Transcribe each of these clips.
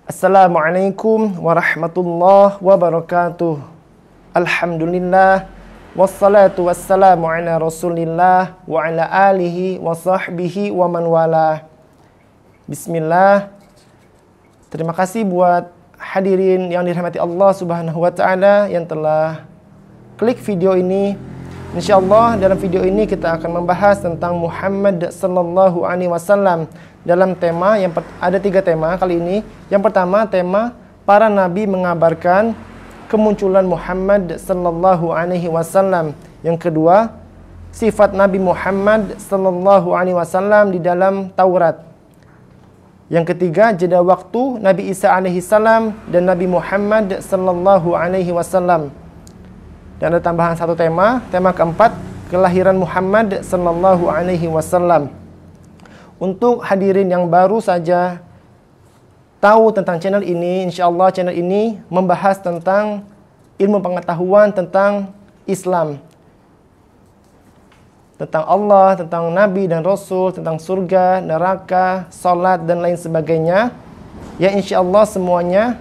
Assalamualaikum warahmatullahi wabarakatuh. Alhamdulillah wassalatu wassalamu ala Rasulillah wa ala alihi wa sahbihi wa man wala. Bismillah. Terima kasih buat hadirin yang dirahmati Allah Subhanahu wa taala yang telah klik video ini. Insyaallah dalam video ini kita akan membahas tentang Muhammad sallallahu alaihi wasallam dalam tema yang ada 3 tema kali ini. Yang pertama, tema para nabi mengabarkan kemunculan Muhammad sallallahu alaihi wasallam. Yang kedua, sifat Nabi Muhammad sallallahu alaihi wasallam di dalam Taurat. Yang ketiga, jeda waktu Nabi Isa alaihi salam dan Nabi Muhammad sallallahu alaihi wasallam. Dan ada tambahan 1 tema, tema keempat, kelahiran Muhammad sallallahu alaihi wasallam. Untuk hadirin yang baru saja tahu tentang channel ini, insyaallah channel ini membahas tentang ilmu pengetahuan tentang Islam, tentang Allah, tentang Nabi dan Rasul, tentang surga, neraka, salat dan lain sebagainya. Ya insyaallah semuanya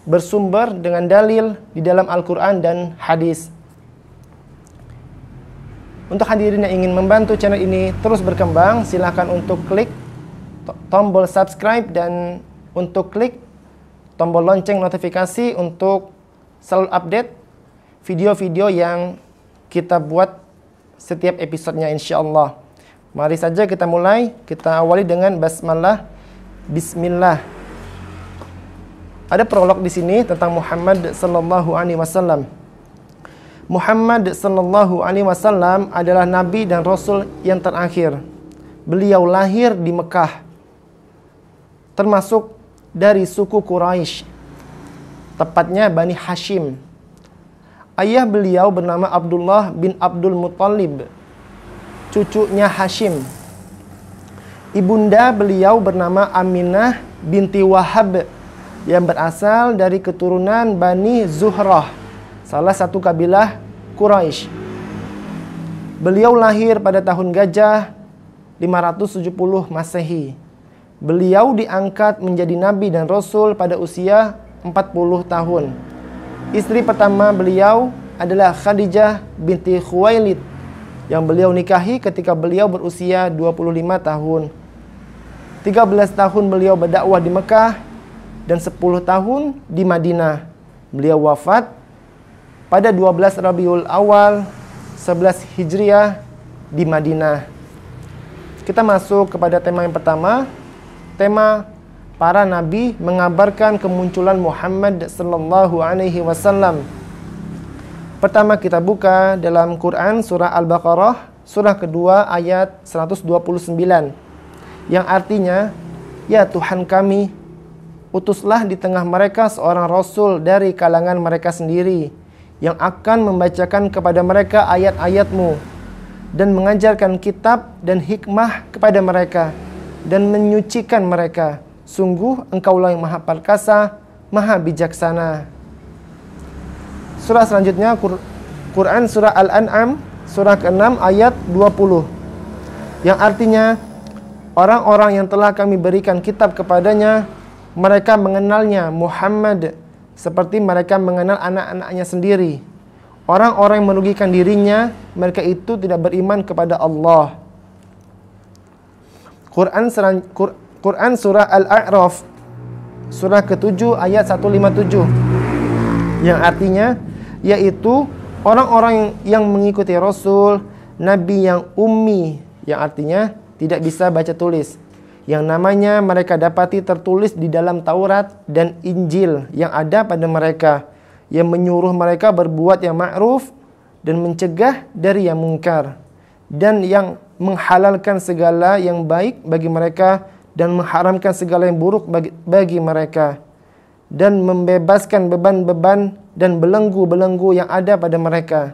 bersumber dengan dalil di dalam Al-Quran dan hadis. Untuk hadirin yang ingin membantu channel ini terus berkembang, silahkan untuk klik tombol subscribe dan untuk klik tombol lonceng notifikasi untuk selalu update video-video yang kita buat setiap episodenya insyaallah. Mari saja kita mulai. Kita awali dengan basmalah. Bismillah. Ada prolog di sini tentang Muhammad sallallahu alaihi wasallam. Muhammad sallallahu alaihi wasallam adalah nabi dan rasul yang terakhir. Beliau lahir di Mekah, termasuk dari suku Quraisy, tepatnya Bani Hashim. Ayah beliau bernama Abdullah bin Abdul Muttalib, cucunya Hashim. Ibunda beliau bernama Aminah binti Wahab, yang berasal dari keturunan Bani Zuhrah, salah satu kabilah Quraisy. Beliau lahir pada tahun Gajah 570 Masehi. Beliau diangkat menjadi nabi dan rasul pada usia 40 tahun. Istri pertama beliau adalah Khadijah binti Khuwailid, yang beliau nikahi ketika beliau berusia 25 tahun. 13 tahun beliau berdakwah di Mekah dan 10 tahun di Madinah. Beliau wafat pada 12 Rabiul Awal 11 Hijriah di Madinah. Kita masuk kepada tema yang pertama, tema para nabi mengabarkan kemunculan Muhammad sallallahu alaihi wasallam. Pertama kita buka dalam Quran surah Al-Baqarah, surah kedua ayat 129, yang artinya, ya Tuhan kami, utuslah di tengah mereka seorang rasul dari kalangan mereka sendiri yang akan membacakan kepada mereka ayat-ayat-Mu dan mengajarkan kitab dan hikmah kepada mereka dan menyucikan mereka. Sungguh Engkaulah yang Maha Perkasa, Maha Bijaksana. Surah selanjutnya Quran surah Al-An'am surah ke-6 ayat 20, yang artinya, orang-orang yang telah kami berikan kitab kepadanya, mereka mengenalnya Muhammad seperti mereka mengenal anak-anaknya sendiri. Orang-orang yang merugikan dirinya, mereka itu tidak beriman kepada Allah. Quran surah Al-A'raf surah ke-7 ayat 157, yang artinya, yaitu orang-orang yang mengikuti Rasul, Nabi yang ummi, yang artinya tidak bisa baca tulis, yang namanya mereka dapati tertulis di dalam Taurat dan Injil yang ada pada mereka, yang menyuruh mereka berbuat yang ma'ruf dan mencegah dari yang mungkar, dan yang menghalalkan segala yang baik bagi mereka dan mengharamkan segala yang buruk bagi mereka, dan membebaskan beban-beban dan belenggu-belenggu yang ada pada mereka.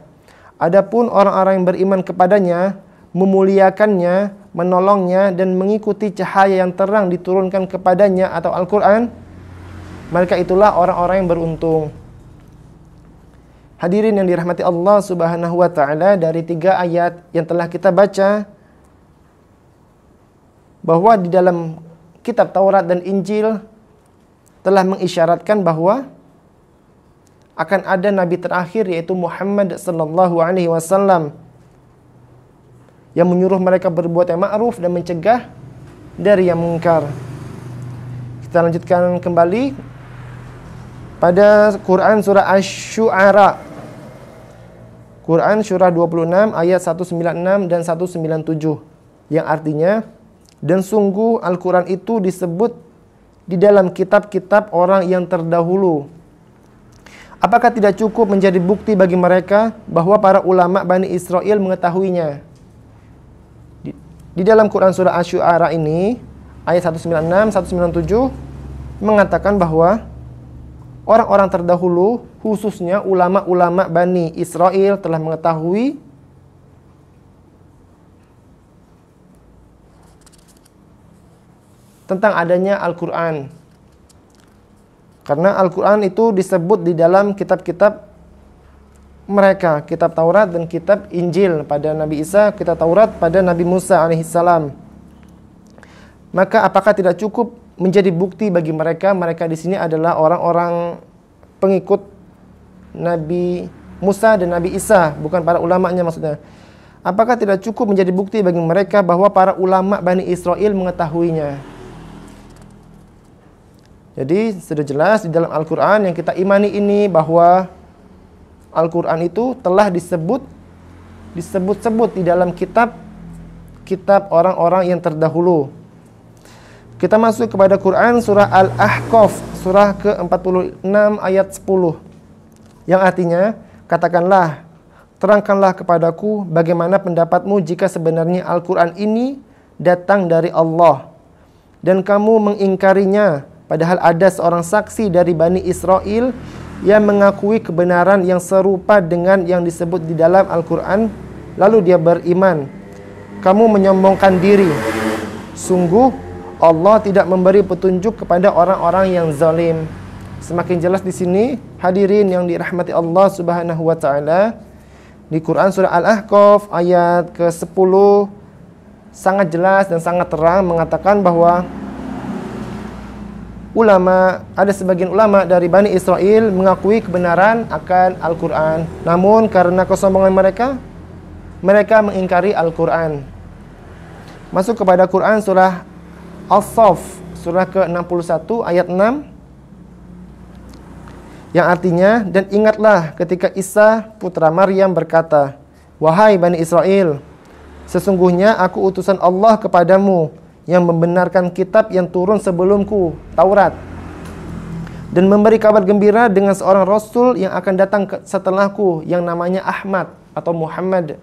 Adapun orang-orang yang beriman kepadanya, memuliakannya, menolongnya dan mengikuti cahaya yang terang diturunkan kepadanya atau Al-Quran, mereka itulah orang-orang yang beruntung. Hadirin yang dirahmati Allah Subhanahu wa taala, dari 3 ayat yang telah kita baca, bahwa di dalam kitab Taurat dan Injil telah mengisyaratkan bahwa akan ada nabi terakhir, yaitu Muhammad sallallahu alaihi wasallam, yang menyuruh mereka berbuat yang ma'ruf dan mencegah dari yang mungkar. Kita lanjutkan kembali pada Quran surah Asy-Syu'ara. Quran surah 26 ayat 196 dan 197, yang artinya, dan sungguh Al-Quran itu disebut di dalam kitab-kitab orang yang terdahulu. Apakah tidak cukup menjadi bukti bagi mereka bahwa para ulama Bani Israel mengetahuinya? Di dalam Quran surah Asy-Syu'ara ini, ayat 196, 197 mengatakan bahwa orang-orang terdahulu, khususnya ulama-ulama Bani Israel, telah mengetahui tentang adanya Al-Quran. Karena Al-Quran itu disebut di dalam kitab-kitab mereka, kitab Taurat dan kitab Injil pada Nabi Isa, kitab Taurat pada Nabi Musa alaihissalam. Maka apakah tidak cukup menjadi bukti bagi mereka? Mereka di sini adalah orang-orang pengikut Nabi Musa dan Nabi Isa, bukan para ulamanya maksudnya. Apakah tidak cukup menjadi bukti bagi mereka bahwa para ulama Bani Israel mengetahuinya? Jadi sudah jelas di dalam Al-Quran yang kita imani ini bahwa Al-Quran itu telah disebut-sebut di dalam kitab orang-orang yang terdahulu. Kita masuk kepada Quran surah Al-Ahqaf, surah ke-46 ayat 10, yang artinya, katakanlah, terangkanlah kepadaku bagaimana pendapatmu jika sebenarnya Al-Quran ini datang dari Allah dan kamu mengingkarinya, padahal ada seorang saksi dari Bani Israel yang mengakui kebenaran yang serupa dengan yang disebut di dalam Al-Quran, lalu dia beriman. Kamu menyombongkan diri. Sungguh Allah tidak memberi petunjuk kepada orang-orang yang zalim. Semakin jelas di sini, hadirin yang dirahmati Allah Subhanahu wa taala, di Quran surah Al-Ahqaf ayat ke-10 sangat jelas dan sangat terang mengatakan bahwa ada sebagian ulama dari Bani Israel mengakui kebenaran akan Al-Quran. Namun karena kesombongan mereka mengingkari Al-Quran. Masuk kepada Quran surah As-Saff, surah ke-61 ayat 6, yang artinya, dan ingatlah ketika Isa putra Maryam berkata, wahai Bani Israel, sesungguhnya aku utusan Allah kepadamu yang membenarkan kitab yang turun sebelumku, Taurat, dan memberi kabar gembira dengan seorang Rasul yang akan datang setelahku yang namanya Ahmad atau Muhammad.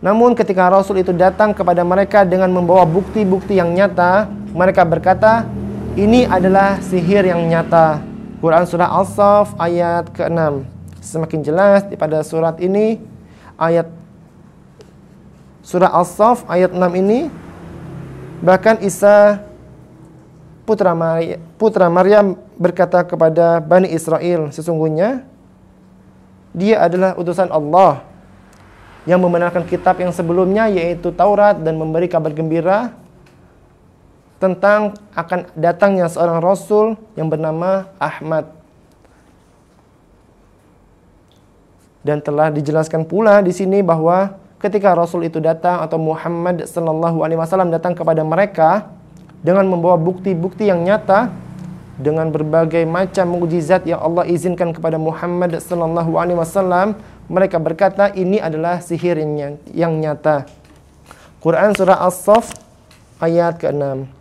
Namun ketika Rasul itu datang kepada mereka dengan membawa bukti-bukti yang nyata, mereka berkata, ini adalah sihir yang nyata. Quran surah As-Saff ayat ke-6. Semakin jelas pada surat ini, ayat surah As-Saff ayat 6 ini, bahkan Isa putra Maryam berkata kepada Bani Israel, sesungguhnya dia adalah utusan Allah yang membenarkan kitab yang sebelumnya, yaitu Taurat, dan memberi kabar gembira tentang akan datangnya seorang Rasul yang bernama Ahmad. Dan telah dijelaskan pula di sini bahwa ketika Rasul itu datang atau Muhammad sallallahu alaihi wasallam datang kepada mereka dengan membawa bukti-bukti yang nyata dengan berbagai macam mukjizat yang Allah izinkan kepada Muhammad sallallahu alaihi wasallam, mereka berkata ini adalah sihir yang nyata. Quran surah As-Saff ayat ke-6.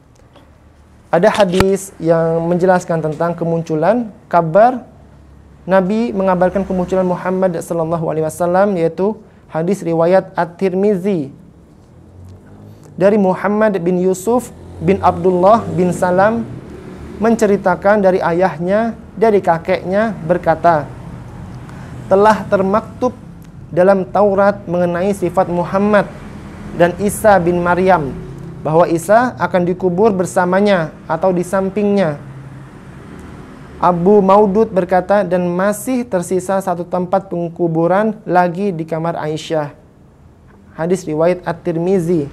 Ada hadis yang menjelaskan tentang kemunculan kabar Nabi mengabarkan kemunculan Muhammad sallallahu alaihi wasallam, yaitu hadis riwayat At-Tirmizi dari Muhammad bin Yusuf bin Abdullah bin Salam menceritakan dari ayahnya, dari kakeknya berkata, telah termaktub dalam Taurat mengenai sifat Muhammad dan Isa bin Maryam, bahwa Isa akan dikubur bersamanya atau di sampingnya. Abu Maudud berkata, dan masih tersisa satu tempat penguburan lagi di kamar Aisyah. Hadis riwayat At-Tirmizi.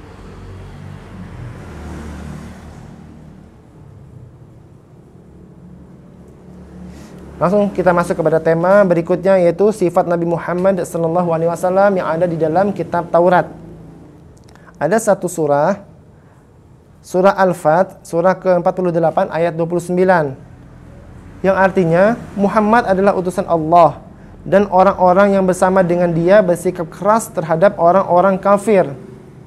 Langsung kita masuk kepada tema berikutnya, yaitu sifat Nabi Muhammad SAW yang ada di dalam kitab Taurat. Ada satu surah, surah Al-Fat, surah ke-48 ayat 29, yang artinya Muhammad adalah utusan Allah dan orang-orang yang bersama dengan dia bersikap keras terhadap orang-orang kafir.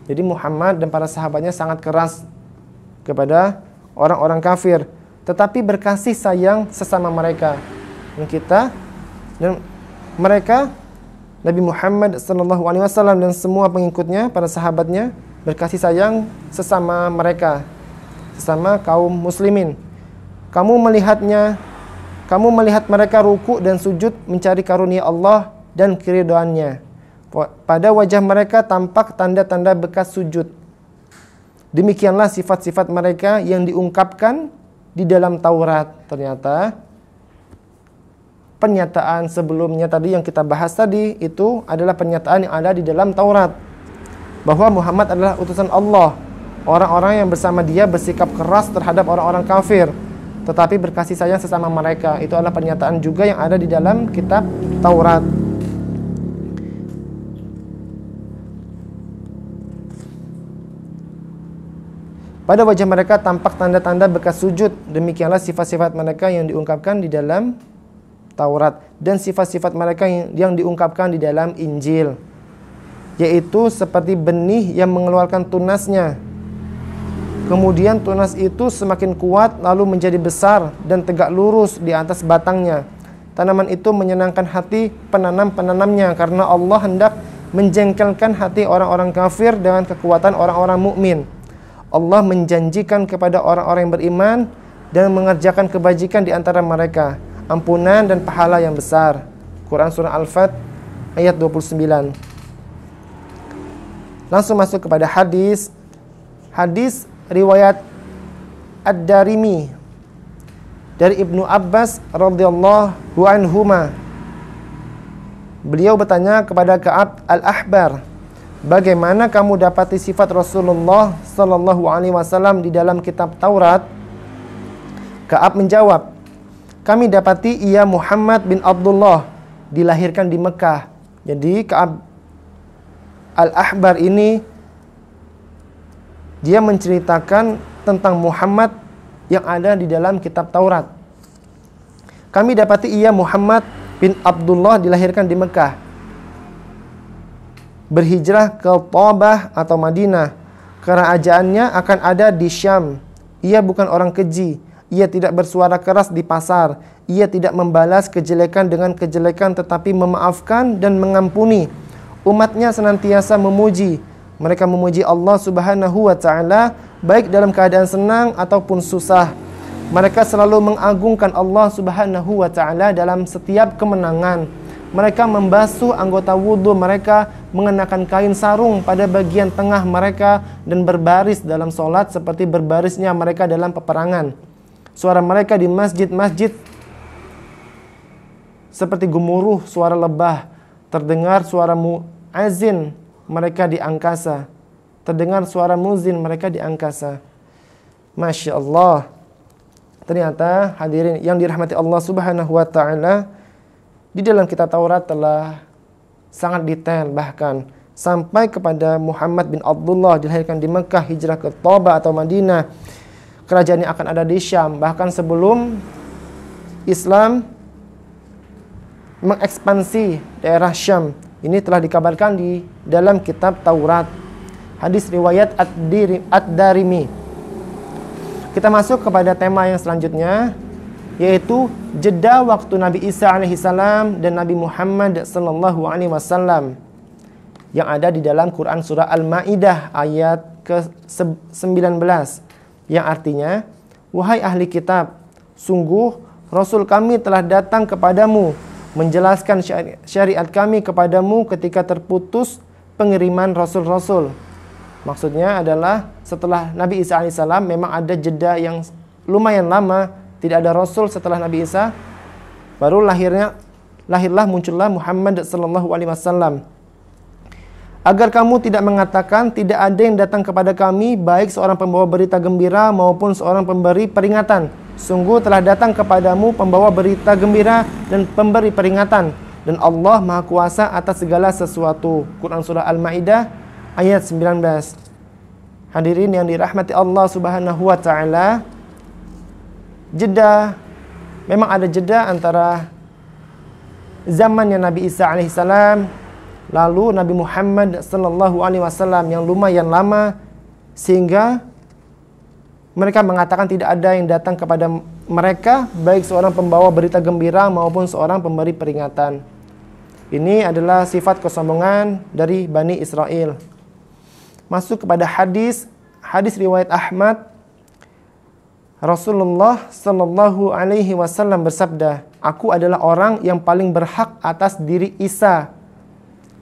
Jadi Muhammad dan para sahabatnya sangat keras kepada orang-orang kafir, tetapi berkasih sayang sesama mereka. Dan mereka, Nabi Muhammad SAW dan semua pengikutnya, para sahabatnya, berkasih sayang sesama mereka, sesama kaum muslimin. Kamu melihat mereka ruku dan sujud mencari karunia Allah dan keridhaannya. Pada wajah mereka tampak tanda-tanda bekas sujud. Demikianlah sifat-sifat mereka yang diungkapkan di dalam Taurat. Ternyata pernyataan sebelumnya tadi yang kita bahas tadi itu adalah pernyataan yang ada di dalam Taurat, bahwa Muhammad adalah utusan Allah. Orang-orang yang bersama dia bersikap keras terhadap orang-orang kafir, tetapi berkasih sayang sesama mereka. Itu adalah pernyataan juga yang ada di dalam kitab Taurat. Pada wajah mereka tampak tanda-tanda bekas sujud. Demikianlah sifat-sifat mereka yang diungkapkan di dalam Taurat dan sifat-sifat mereka yang diungkapkan di dalam Injil, yaitu seperti benih yang mengeluarkan tunasnya. Kemudian tunas itu semakin kuat lalu menjadi besar dan tegak lurus di atas batangnya. Tanaman itu menyenangkan hati penanam-penanamnya karena Allah hendak menjengkelkan hati orang-orang kafir dengan kekuatan orang-orang mukmin. Allah menjanjikan kepada orang-orang yang beriman dan mengerjakan kebajikan di antara mereka ampunan dan pahala yang besar. Quran surah Al-Fat ayat 29. Langsung masuk kepada hadis. Hadis riwayat Ad-Darimi dari Ibnu Abbas radhiyallahu anhuma. Beliau bertanya kepada Ka'ab al-Ahbar, bagaimana kamu dapati sifat Rasulullah sallallahu alaihi wasallam di dalam kitab Taurat? Ka'ab menjawab, kami dapati ia Muhammad bin Abdullah, dilahirkan di Mekah. Jadi Ka'ab al-Ahbar ini dia menceritakan tentang Muhammad yang ada di dalam kitab Taurat. Kami dapati ia Muhammad bin Abdullah dilahirkan di Mekah, berhijrah ke Thabah atau Madinah. Kerajaannya akan ada di Syam. Ia bukan orang keji. Ia tidak bersuara keras di pasar. Ia tidak membalas kejelekan dengan kejelekan, tetapi memaafkan dan mengampuni. Umatnya senantiasa memuji. Mereka memuji Allah Subhanahu wa ta'ala baik dalam keadaan senang ataupun susah. Mereka selalu mengagungkan Allah Subhanahu wa ta'ala dalam setiap kemenangan. Mereka membasuh anggota wudhu mereka, mengenakan kain sarung pada bagian tengah mereka, dan berbaris dalam solat seperti berbarisnya mereka dalam peperangan. Suara mereka di masjid-masjid seperti gemuruh suara lebah. Terdengar suara muazin mereka di angkasa. Terdengar suara muzin mereka di angkasa. Masya Allah. Ternyata hadirin yang dirahmati Allah Subhanahu wa ta'ala, di dalam kitab Taurat telah sangat detail, bahkan sampai kepada Muhammad bin Abdullah dilahirkan di Mekah, hijrah ke Thabah atau Madinah. Kerajaannya akan ada di Syam. Bahkan sebelum Islam mengekspansi daerah Syam, ini telah dikabarkan di dalam kitab Taurat. Hadis riwayat Ad-Darimi. Kita masuk kepada tema yang selanjutnya, yaitu jeda waktu Nabi Isa alaihissalam dan Nabi Muhammad sallallahu alaihi wasallam yang ada di dalam Quran surah Al-Maidah ayat ke-19, yang artinya, wahai ahli kitab, sungguh Rasul kami telah datang kepadamu, menjelaskan syariat kami kepadamu ketika terputus pengiriman Rasul-Rasul. Maksudnya adalah setelah Nabi Isa alaihissalam memang ada jeda yang lumayan lama, tidak ada Rasul setelah Nabi Isa, baru muncullah Muhammad sallallahu alaihi wasallam. Agar kamu tidak mengatakan tidak ada yang datang kepada kami, baik seorang pembawa berita gembira maupun seorang pemberi peringatan, Sungguh telah datang kepadamu pembawa berita gembira dan pemberi peringatan, dan Allah Maha Kuasa atas segala sesuatu. Quran Surah Al-Ma'idah ayat 19. Hadirin yang dirahmati Allah Subhanahu wa Ta'ala, jeda, memang ada jeda antara zamannya Nabi Isa alaihissalam lalu Nabi Muhammad sallallahu alaihi wasallam yang lumayan lama, sehingga mereka mengatakan tidak ada yang datang kepada mereka, baik seorang pembawa berita gembira maupun seorang pemberi peringatan. Ini adalah sifat kesombongan dari Bani Israel. Masuk kepada hadis riwayat Ahmad. Rasulullah sallallahu alaihi wasallam bersabda, "Aku adalah orang yang paling berhak atas diri Isa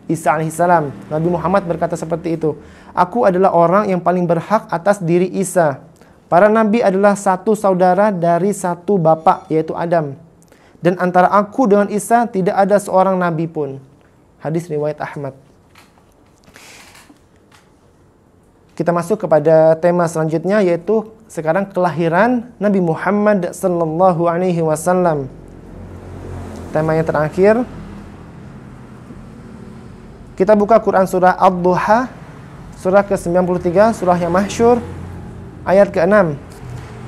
alaihissalam." Nabi Muhammad berkata seperti itu. Aku adalah orang yang paling berhak atas diri Isa. Para nabi adalah satu saudara dari satu bapak, yaitu Adam. Dan antara aku dengan Isa tidak ada seorang nabi pun. Hadis riwayat Ahmad. Kita masuk kepada tema selanjutnya, yaitu sekarang kelahiran Nabi Muhammad sallallahu alaihi wasallam. Tema yang terakhir. Kita buka Quran surah Ad-Duha, surah ke-93, surah yang masyhur, ayat ke-6.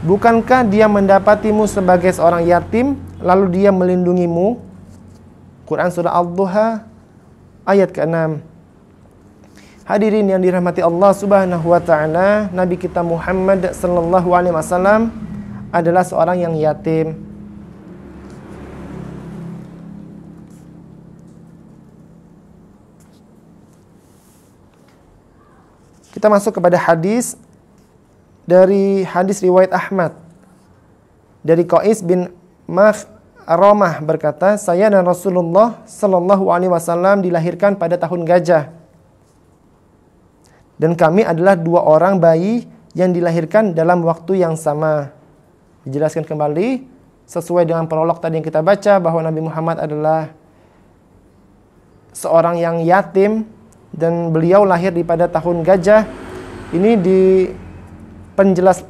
Bukankah dia mendapatimu sebagai seorang yatim, lalu dia melindungimu? Quran surah Ad-Duha, ayat ke-6. Hadirin yang dirahmati Allah Subhanahu wa Ta'ala, Nabi kita Muhammad sallallahu alaihi wasallam adalah seorang yang yatim. Kita masuk kepada hadis dari hadis riwayat Ahmad dari Qais bin Makhramah berkata, saya dan Rasulullah sallallahu alaihi wasallam dilahirkan pada tahun gajah. Dan kami adalah dua orang bayi yang dilahirkan dalam waktu yang sama. Dijelaskan kembali sesuai dengan prolog tadi yang kita baca, bahwa Nabi Muhammad adalah seorang yang yatim dan beliau lahir pada tahun gajah. Ini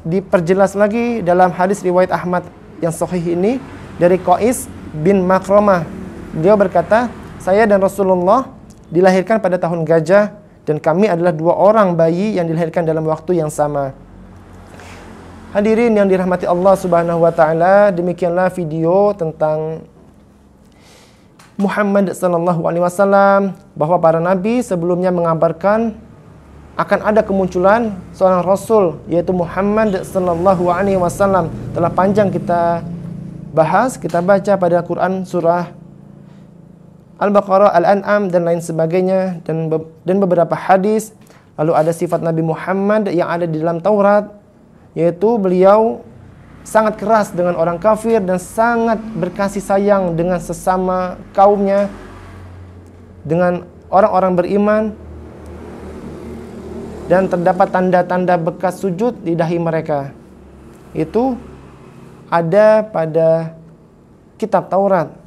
diperjelas lagi dalam hadis riwayat Ahmad yang sahih ini dari Qais bin Makhramah. Beliau berkata, saya dan Rasulullah dilahirkan pada tahun gajah, dan kami adalah dua orang bayi yang dilahirkan dalam waktu yang sama. Hadirin yang dirahmati Allah Subhanahu wa Ta'ala, demikianlah video tentang Muhammad sallallahu alaihi wasallam, bahwa para nabi sebelumnya mengabarkan akan ada kemunculan seorang rasul, yaitu Muhammad sallallahu alaihi wasallam. Telah panjang kita bahas, kita baca pada Quran surah Al-Baqarah, Al-An'am dan lain sebagainya, dan beberapa hadis. Lalu ada sifat Nabi Muhammad yang ada di dalam Taurat, yaitu beliau sangat keras dengan orang kafir dan sangat berkasih sayang dengan sesama kaumnya, dengan orang-orang beriman, dan terdapat tanda-tanda bekas sujud di dahi mereka. Itu ada pada kitab Taurat.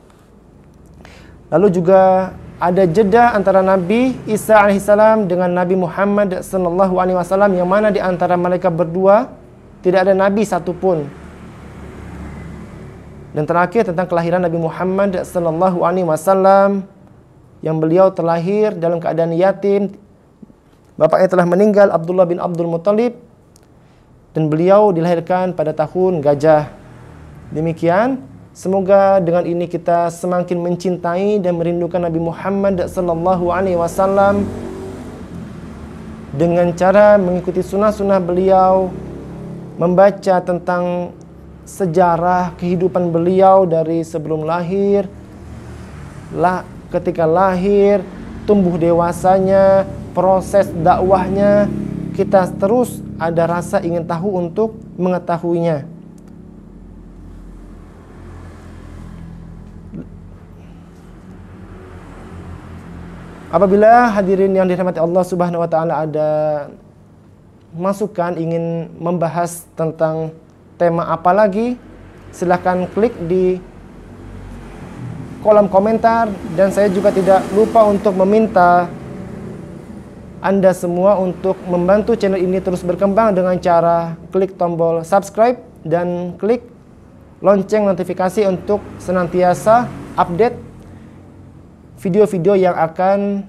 Lalu juga ada jeda antara Nabi Isa alaihissalam dengan Nabi Muhammad sallallahu alaihi wasallam, yang mana di antara mereka berdua tidak ada nabi satupun. Dan terakhir tentang kelahiran Nabi Muhammad sallallahu alaihi wasallam, yang beliau terlahir dalam keadaan yatim. Bapaknya telah meninggal, Abdullah bin Abdul Muttalib, dan beliau dilahirkan pada tahun gajah. Demikian. Semoga dengan ini kita semakin mencintai dan merindukan Nabi Muhammad sallallahu alaihi wasallam dengan cara mengikuti sunnah-sunnah beliau, membaca tentang sejarah kehidupan beliau dari sebelum lahir, ketika lahir, tumbuh dewasanya, proses dakwahnya. Kita terus ada rasa ingin tahu untuk mengetahuinya. Apabila hadirin yang dirahmati Allah Subhanahu wa Ta'ala ada masukan ingin membahas tentang tema apa lagi, silahkan klik di kolom komentar. Dan saya juga tidak lupa untuk meminta Anda semua untuk membantu channel ini terus berkembang dengan cara klik tombol subscribe dan klik lonceng notifikasi untuk senantiasa update video-video yang akan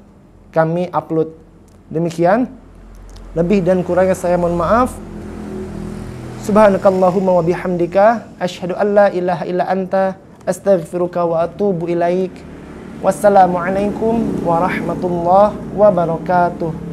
kami upload. Demikian, lebih dan kurangnya saya mohon maaf. Subhanakallahumma wa bihamdika asyhadu an la ilaha illa anta astaghfiruka wa atubu ilaik. Wassalamualaikum warahmatullahi wabarakatuh.